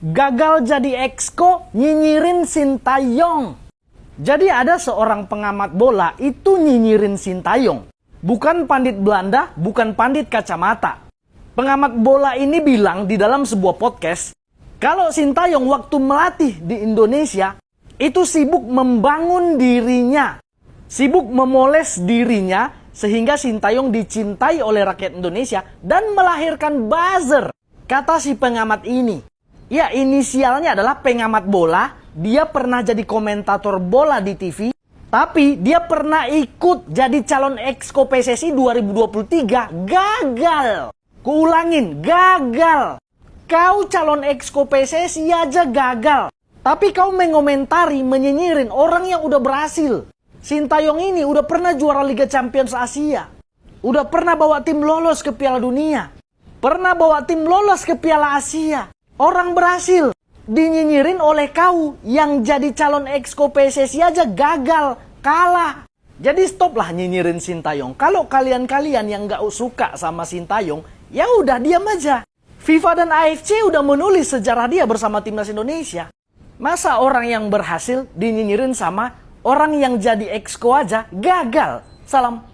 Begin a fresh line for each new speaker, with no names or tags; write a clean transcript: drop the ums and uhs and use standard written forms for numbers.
Gagal jadi exco nyinyirin Sintayong. Jadi ada seorang pengamat bola itu nyinyirin Sintayong. Bukan pandit Belanda, bukan pandit kacamata. Pengamat bola ini bilang di dalam sebuah podcast, kalau Sintayong waktu melatih di Indonesia, itu sibuk membangun dirinya. Sibuk memoles dirinya sehingga Sintayong dicintai oleh rakyat Indonesia dan melahirkan buzzer. Kata si pengamat ini. Ya, inisialnya adalah pengamat bola. Dia pernah jadi komentator bola di TV. Tapi dia pernah ikut jadi calon exco PSSI 2023. Gagal. Kuulangin, gagal. Kau calon exco PSSI aja gagal. Tapi kau mengomentari, menyinyirin orang yang udah berhasil. Sintayong ini udah pernah juara Liga Champions Asia. Udah pernah bawa tim lolos ke Piala Dunia. Pernah bawa tim lolos ke Piala Asia. Orang berhasil dinyinyirin oleh kau yang jadi calon exco PSSI aja gagal, kalah. Jadi stoplah nyinyirin Sintayong. Kalau kalian-kalian yang gak suka sama Sintayong, ya udah diam aja. FIFA dan AFC udah menulis sejarah dia bersama timnas Indonesia. Masa orang yang berhasil dinyinyirin sama orang yang jadi exco aja gagal? Salam.